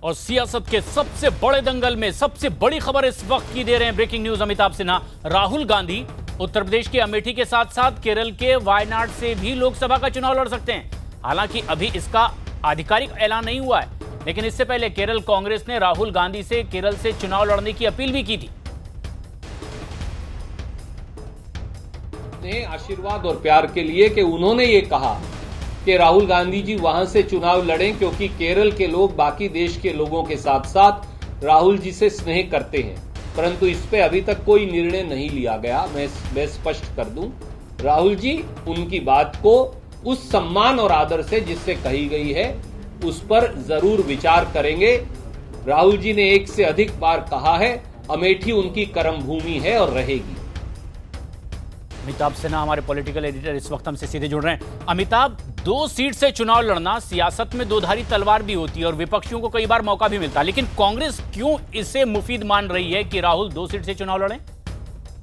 और सियासत के सबसे बड़े दंगल में सबसे बड़ी खबर इस वक्त की दे रहे हैं। Breaking news Amitabh Sinha. राहुल गांधी उत्तर प्रदेश के अमेठी के साथ साथ केरल के वायनाड से भी लोकसभा का चुनाव लड़ सकते हैं। हालांकि अभी इसका आधिकारिक ऐलान नहीं हुआ है, लेकिन इससे पहले केरल कांग्रेस ने राहुल गांधी से केरल से चुनाव लड़ने की अपील भी की थी। आशीर्वाद और प्यार के लिए कि उन्होंने ये कहा कि राहुल गांधी जी वहां से चुनाव लड़ें, क्योंकि केरल के लोग बाकी देश के लोगों के साथ साथ राहुल जी से स्नेह करते हैं। परंतु इस पे अभी तक कोई निर्णय नहीं लिया गया। मैं स्पष्ट कर दूं, राहुल जी उनकी बात को उस सम्मान और आदर से जिससे कही गई है उस पर जरूर विचार करेंगे। राहुल जी ने एक से अधिक बार कहा है, अमेठी उनकी कर्म भूमि है और रहेगी। अमिताभ सिन्हा हमारे पॉलिटिकल एडिटर इस वक्त हमसे सीधे जुड़ रहे हैं। अमिताभ, 2 सीट से चुनाव लड़ना सियासत में दोधारी तलवार भी होती है और विपक्षियों को कई बार मौका भी मिलता है, लेकिन कांग्रेस क्यों इसे मुफीद मान रही है कि राहुल 2 सीट से चुनाव लड़ें?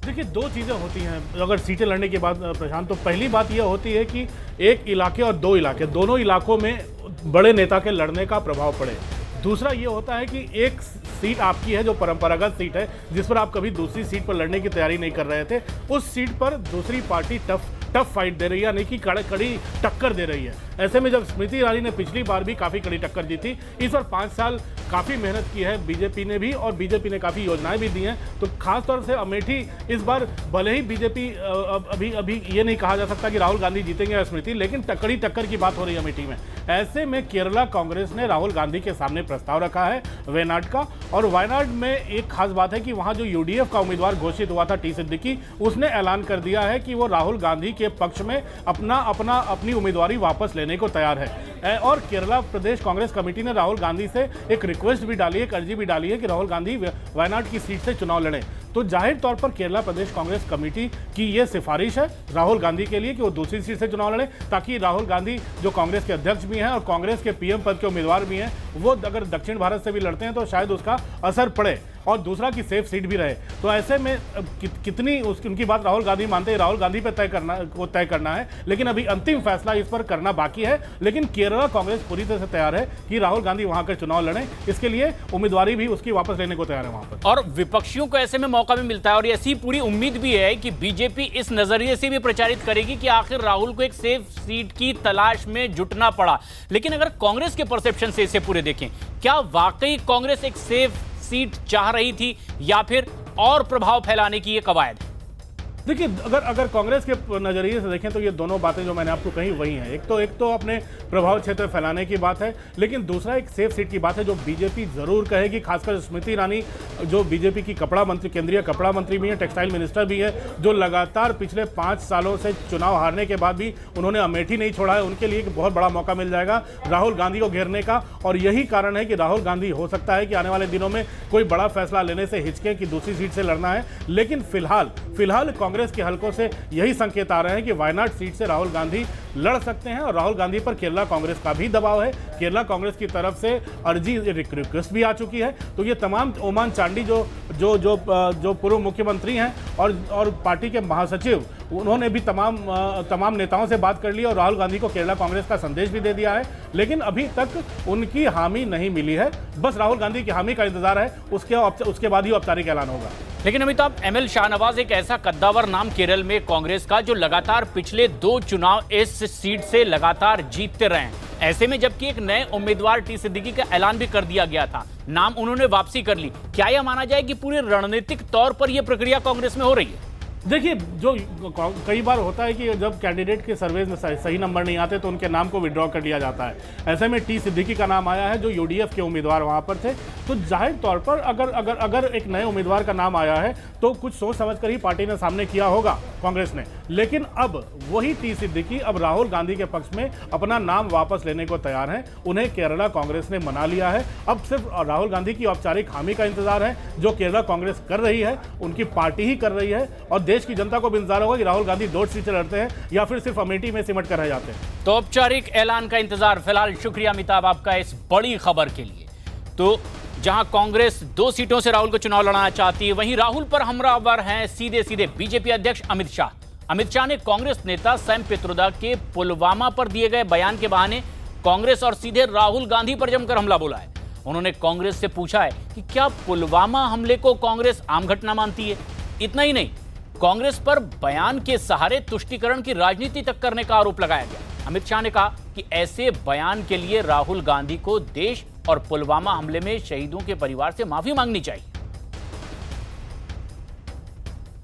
देखिए, 2 चीज़ें होती हैं अगर सीटें लड़ने के बाद प्रशांत। तो पहली बात यह होती है कि एक इलाके और 2 इलाके, दोनों इलाकों में बड़े नेता के लड़ने का प्रभाव पड़े। दूसरा ये होता है कि एक सीट आपकी है जो परंपरागत सीट है, जिस पर आप कभी दूसरी सीट पर लड़ने की तैयारी नहीं कर रहे थे, उस सीट पर दूसरी पार्टी टफ फाइट दे रही है, यानी कि कड़ी टक्कर दे रही है। ऐसे में जब स्मृति ईरानी ने पिछली बार भी काफ़ी कड़ी टक्कर दी थी, इस बार 5 साल काफ़ी मेहनत की है बीजेपी ने भी, और बीजेपी ने काफ़ी योजनाएं भी दी हैं। तो खासतौर से अमेठी इस बार भले ही बीजेपी अभी ये नहीं कहा जा सकता कि राहुल गांधी जीतेंगे या स्मृति, लेकिन कड़ी टक्कर की बात हो रही है अमेठी में। ऐसे में केरला कांग्रेस ने राहुल गांधी के सामने प्रस्ताव रखा है वायनाड का, और वायनाड में एक खास बात है कि वहाँ जो यूडीएफ का उम्मीदवार घोषित हुआ था टी सिद्दीकी, उसने ऐलान कर दिया है कि वो राहुल गांधी के पक्ष में अपनी उम्मीदवारी वापस लेने को तैयार है। और केरला प्रदेश कांग्रेस कमेटी ने राहुल गांधी से एक रिक्वेस्ट भी डाली है, एक अर्जी भी डाली है कि राहुल गांधी वायनाड की सीट से चुनाव लड़ें। तो जाहिर तौर पर केरला प्रदेश कांग्रेस कमेटी की यह सिफारिश है राहुल गांधी के लिए कि वो दूसरी सीट से चुनाव लड़ें, ताकि राहुल गांधी जो कांग्रेस के अध्यक्ष भी हैं और कांग्रेस के पीएम पद के उम्मीदवार भी हैं, वो अगर दक्षिण भारत से भी लड़ते हैं तो शायद उसका असर पड़े और दूसरा की सेफ सीट भी रहे। तो ऐसे में कितनी उनकी बात राहुल गांधी मानते हैं, राहुल गांधी पर तय करना है, लेकिन अभी अंतिम फैसला इस पर करना बाकी है। लेकिन केरला कांग्रेस पूरी तरह से तैयार है कि राहुल गांधी वहां कर चुनाव लड़ें, इसके लिए उम्मीदवारी भी उसकी वापस लेने को तैयार है वहां पर। और विपक्षियों को ऐसे में मौका भी मिलता है, और ऐसी पूरी उम्मीद भी है कि बीजेपी इस नजरिए से भी प्रचारित करेगी कि आखिर राहुल को एक सेफ सीट की तलाश में जुटना पड़ा। लेकिन अगर कांग्रेस के परसेप्शन से इसे पूरे देखें, क्या वाकई कांग्रेस एक सेफ सीट चाह रही थी या फिर और प्रभाव फैलाने की ये कवायद? देखिए, अगर कांग्रेस के नजरिए से देखें तो ये दोनों बातें जो मैंने आपको कही वही हैं। एक तो अपने प्रभाव क्षेत्र फैलाने की बात है, लेकिन दूसरा एक सेफ सीट की बात है जो बीजेपी जरूर कहेगी। खासकर स्मृति ईरानी जो बीजेपी की कपड़ा मंत्री, केंद्रीय कपड़ा मंत्री भी है, टेक्सटाइल मिनिस्टर भी है, जो लगातार पिछले 5 सालों से चुनाव हारने के बाद भी उन्होंने अमेठी नहीं छोड़ा है, उनके लिए एक बहुत बड़ा मौका मिल जाएगा राहुल गांधी को घेरने का। और यही कारण है कि राहुल गांधी हो सकता है कि आने वाले दिनों में कोई बड़ा फैसला लेने से हिचके कि दूसरी सीट से लड़ना है। लेकिन फिलहाल कांग्रेस के हलकों से यही संकेत आ रहे हैं कि वायनाड सीट से राहुल गांधी लड़ सकते हैं, और राहुल गांधी पर केरला कांग्रेस का भी दबाव है। केरला कांग्रेस की तरफ से अर्जी रिक्वेस्ट भी आ चुकी है। तो ये तमाम ओमान चांडी जो पूर्व मुख्यमंत्री हैं और पार्टी के महासचिव, उन्होंने भी तमाम नेताओं से बात कर ली और राहुल गांधी को केरला कांग्रेस का संदेश भी दे दिया है। लेकिन अभी तक उनकी हामी नहीं मिली है, बस राहुल गांधी की हामी का इंतजार है, उसके बाद ही औपचारिक ऐलान होगा। लेकिन अमिताभ, एमएल शाहनवाज एक ऐसा कद्दावर नाम केरल में कांग्रेस का जो लगातार पिछले 2 चुनाव इस सीट से लगातार जीतते रहे हैं। ऐसे में जबकि एक नए उम्मीदवार टी सिद्दीकी का ऐलान भी कर दिया गया था, नाम उन्होंने वापसी कर ली, क्या यह माना जाए कि पूरे रणनीतिक तौर पर यह प्रक्रिया कांग्रेस में हो रही है? देखिए, जो कई बार होता है कि जब कैंडिडेट के सर्वे में सही नंबर नहीं आते तो उनके नाम को विड्रॉ कर लिया जाता है। ऐसे में टी सिद्दीकी का नाम आया है जो यूडीएफ के उम्मीदवार वहां पर थे। तो जाहिर तौर पर अगर एक नए उम्मीदवार का नाम आया है तो कुछ सोच समझकर ही पार्टी ने सामने किया होगा कांग्रेस ने। लेकिन अब वही टी सिद्दीकी अब राहुल गांधी के पक्ष में अपना नाम वापस लेने को तैयार हैं। उन्हें केरला कांग्रेस ने मना लिया है। अब सिर्फ राहुल गांधी की औपचारिक हामी का इंतजार है जो केरला कांग्रेस कर रही है, उनकी पार्टी ही कर रही है। और देश की जनता को भी इंतजार होगा कि राहुल गांधी 2 सीटें लड़ते हैं या फिर सिर्फ अमेठी में सिमट कर रह जाते हैं। तो औपचारिक ऐलान का इंतजार। फिलहाल शुक्रिया अमिताभ आपका इस बड़ी खबर के लिए। तो जहां कांग्रेस 2 सीटों से राहुल को चुनाव लड़ाना चाहती है, वहीं राहुल पर हमलावर हैं सीधे बीजेपी अध्यक्ष अमित शाह। अमित शाह ने कांग्रेस नेता सैम पित्रोदा के पुलवामा पर दिए गए बयान के बहाने कांग्रेस और सीधे राहुल गांधी पर जमकर हमला बोला है। उन्होंने कांग्रेस से पूछा है कि क्या पुलवामा हमले को कांग्रेस आम घटना मानती है। इतना ही नहीं, कांग्रेस पर बयान के सहारे तुष्टीकरण की राजनीति तक करने का आरोप लगाया गया। अमित शाह ने कहा कि ऐसे बयान के लिए राहुल गांधी को देश और पुलवामा हमले में शहीदों के परिवार से माफी मांगनी चाहिए।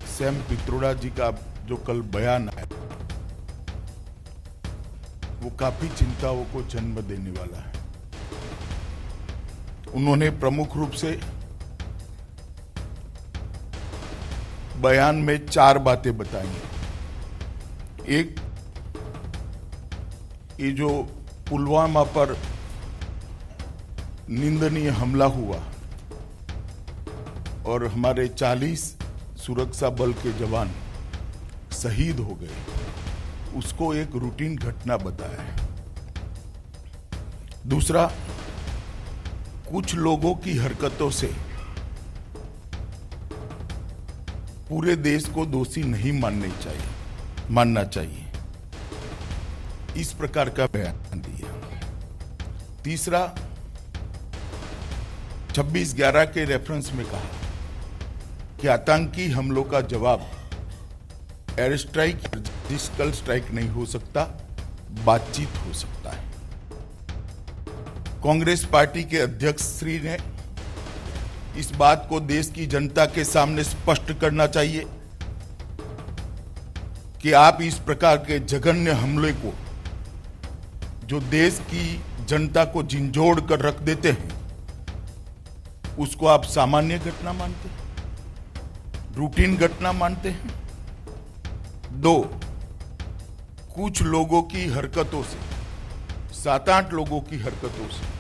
सैम पित्रोड़ा जी का जो कल बयान आया वो काफी चिंताओं को जन्म देने वाला है। उन्होंने प्रमुख रूप से बयान में 4 बातें बताई। एक, ये जो पुलवामा पर निंदनीय हमला हुआ और हमारे 40 सुरक्षा बल के जवान शहीद हो गए, उसको एक रूटीन घटना बताया है। दूसरा, कुछ लोगों की हरकतों से पूरे देश को दोषी नहीं मानना चाहिए, इस प्रकार का बयान दिया। तीसरा, 26/11 के रेफरेंस में कहा कि आतंकी हमलों का जवाब एयर स्ट्राइक, सर्जिकल स्ट्राइक नहीं हो सकता, बातचीत हो सकता है। कांग्रेस पार्टी के अध्यक्ष श्री ने इस बात को देश की जनता के सामने स्पष्ट करना चाहिए कि आप इस प्रकार के जघन्य हमले को, जो देश की जनता को झिंझोड़ कर रख देते हैं, उसको आप सामान्य घटना मानते हैं, रूटीन घटना मानते हैं। 2, कुछ लोगों की हरकतों से, 7-8 लोगों की हरकतों से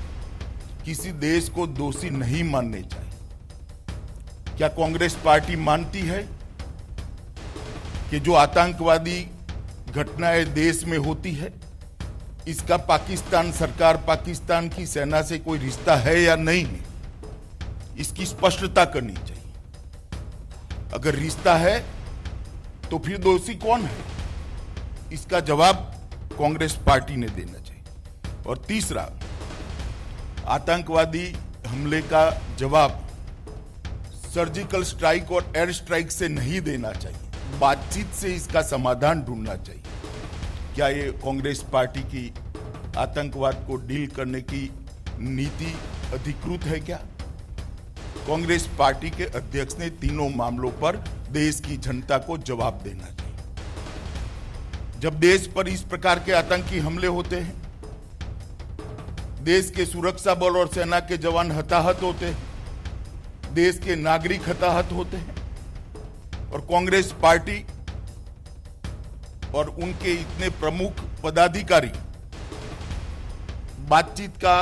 किसी देश को दोषी नहीं मानने चाहिए। क्या कांग्रेस पार्टी मानती है कि जो आतंकवादी घटनाएं देश में होती है, इसका पाकिस्तान सरकार, पाकिस्तान की सेना से कोई रिश्ता है या नहीं है? इसकी स्पष्टता करनी चाहिए। अगर रिश्ता है तो फिर दोषी कौन है, इसका जवाब कांग्रेस पार्टी ने देना चाहिए। और तीसरा, आतंकवादी हमले का जवाब सर्जिकल स्ट्राइक और एयर स्ट्राइक से नहीं देना चाहिए, बातचीत से इसका समाधान ढूंढना चाहिए। क्या ये कांग्रेस पार्टी की आतंकवाद को डील करने की नीति अधिकृत है क्या? कांग्रेस पार्टी के अध्यक्ष ने तीनों मामलों पर देश की जनता को जवाब देना चाहिए। जब देश पर इस प्रकार के आतंकी हमले होते हैं, देश के सुरक्षा बल और सेना के जवान हताहत होते हैं, देश के नागरिक हताहत होते हैं, और कांग्रेस पार्टी और उनके इतने प्रमुख पदाधिकारी बातचीत का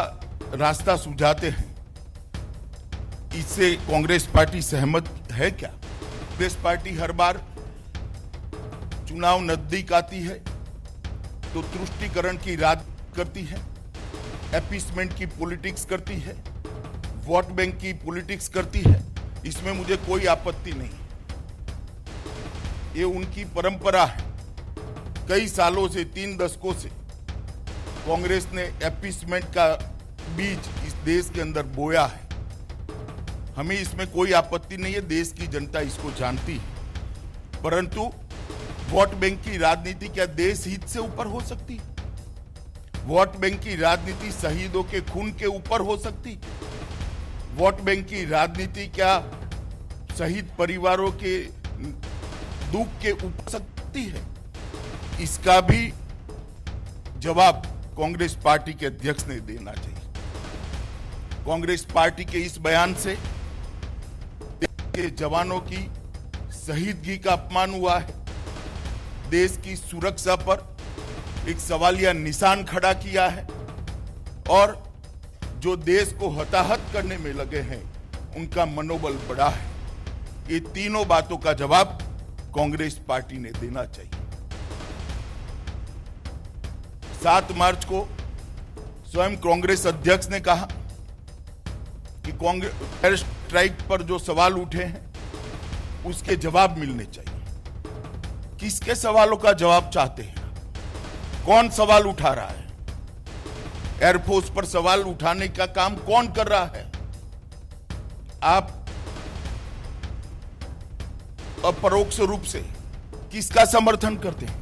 रास्ता सुझाते हैं, इससे कांग्रेस पार्टी सहमत है क्या? कांग्रेस पार्टी हर बार चुनाव नजदीक आती है तो तुष्टीकरण की राजनीति करती है, एपीसमेंट की पॉलिटिक्स करती है, वोट बैंक की पॉलिटिक्स करती है। इसमें मुझे कोई आपत्ति नहीं, ये उनकी परंपरा है। कई सालों से, 3 दशकों से कांग्रेस ने एपीसमेंट का बीज इस देश के अंदर बोया है। हमें इसमें कोई आपत्ति नहीं है, देश की जनता इसको जानती है। परंतु वोट बैंक की राजनीति क्या देश हित से ऊपर हो सकती है? वोट बैंक की राजनीति शहीदों के खून के ऊपर हो सकती? वोट बैंक की राजनीति क्या शहीद परिवारों के दुख के ऊपर सकती है? इसका भी जवाब कांग्रेस पार्टी के अध्यक्ष ने देना चाहिए। कांग्रेस पार्टी के इस बयान से देश के जवानों की शहीदगी का अपमान हुआ है, देश की सुरक्षा पर एक सवालिया निशान खड़ा किया है, और जो देश को हताहत करने में लगे हैं उनका मनोबल बढ़ा है। ये तीनों बातों का जवाब कांग्रेस पार्टी ने देना चाहिए। 7 मार्च को स्वयं कांग्रेस अध्यक्ष ने कहा कि कांग्रेस एयर स्ट्राइक पर जो सवाल उठे हैं उसके जवाब मिलने चाहिए। किसके सवालों का जवाब चाहते हैं? कौन सवाल उठा रहा है? एयरफोर्स पर सवाल उठाने का काम कौन कर रहा है? आप अपरोक्ष रूप से किसका समर्थन करते हैं?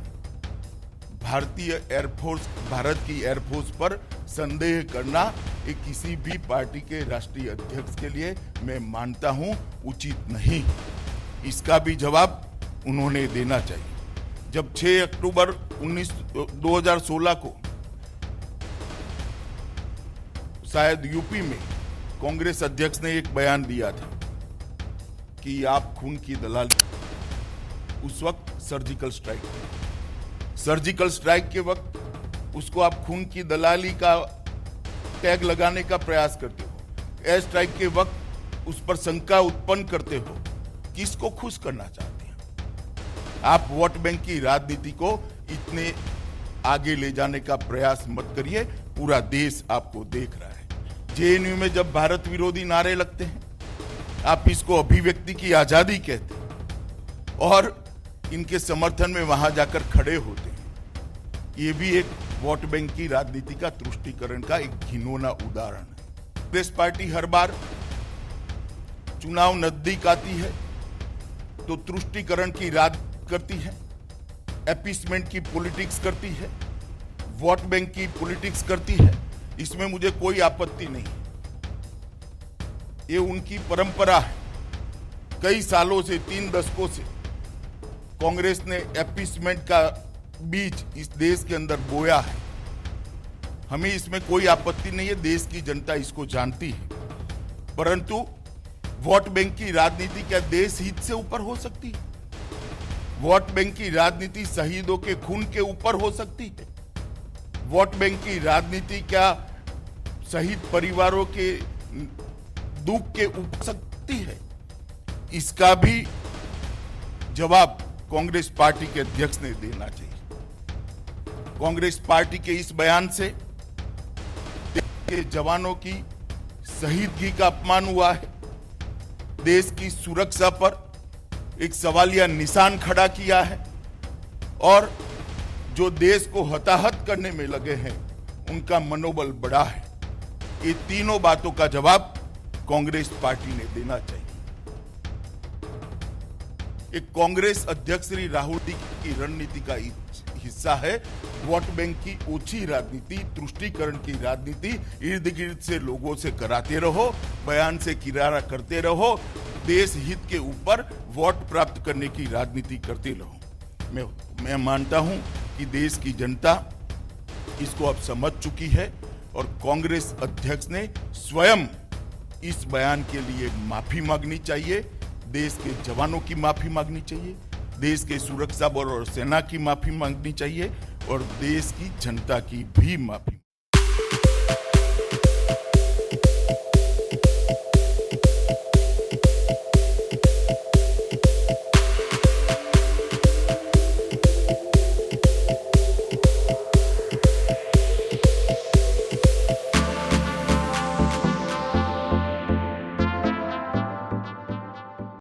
भारतीय एयरफोर्स, भारत की एयरफोर्स पर संदेह करना ये किसी भी पार्टी के राष्ट्रीय अध्यक्ष के लिए मैं मानता हूं उचित नहीं। इसका भी जवाब उन्होंने देना चाहिए। जब 6 अक्टूबर 2016 को शायद यूपी में कांग्रेस अध्यक्ष ने एक बयान दिया था कि आप खून की दलाली, उस वक्त सर्जिकल स्ट्राइक के वक्त उसको आप खून की दलाली का टैग लगाने का प्रयास करते हो, एयर स्ट्राइक के वक्त उस पर शंका उत्पन्न करते हो। किसको खुश करना चाहते हैं? आप वोट बैंक की राजनीति को इतने आगे ले जाने का प्रयास मत करिए। पूरा देश आपको देख रहा है। जेएनयू में जब भारत विरोधी नारे लगते हैं, आप इसको अभिव्यक्ति की आजादी कहते हैं और इनके समर्थन में वहां जाकर खड़े होते हैं। ये भी एक वोट बैंक की राजनीति का तुष्टीकरण का एक घिनौना उदाहरण है। कांग्रेस पार्टी हर बार चुनाव नजदीक आती है तो तुष्टीकरण की राजनीति करती है, एपीसमेंट की पॉलिटिक्स करती है, वोट बैंक की पॉलिटिक्स करती है। इसमें मुझे कोई आपत्ति नहीं। ये उनकी परंपरा है। कई सालों से, 3 दशकों से कांग्रेस ने एपीसमेंट का बीज इस देश के अंदर बोया है। हमें इसमें कोई आपत्ति नहीं है, देश की जनता इसको जानती है। परंतु वोट बैंक की राजनीति क्या देश हित से ऊपर हो सकती है? वोट बैंक की राजनीति शहीदों के खून के ऊपर हो सकती है? वोट बैंक की राजनीति क्या शहीद परिवारों के दुख के ऊपर सकती है? इसका भी जवाब कांग्रेस पार्टी के अध्यक्ष ने देना चाहिए। कांग्रेस पार्टी के इस बयान से देश के जवानों की शहीदगी का अपमान हुआ है। देश की सुरक्षा पर एक सवालिया निशान खड़ा किया है और जो देश को हताहत करने में लगे हैं उनका मनोबल बढ़ा है। ये तीनों बातों का जवाब कांग्रेस पार्टी ने देना चाहिए। एक कांग्रेस अध्यक्ष श्री राहुल गांधी की रणनीति का हिस्सा है वोट बैंक की ओछी राजनीति, तुष्टीकरण की राजनीति। इर्द गिर्द से लोगों से कराते रहो, बयान से किनारा करते रहो, देश हित के ऊपर वोट प्राप्त करने की राजनीति करते रहो। मैं मानता हूं कि देश की जनता इसको अब समझ चुकी है और कांग्रेस अध्यक्ष ने स्वयं इस बयान के लिए माफी मांगनी चाहिए। देश के जवानों की माफी मांगनी चाहिए, देश के सुरक्षा बल और सेना की माफी मांगनी चाहिए और देश की जनता की भी माफी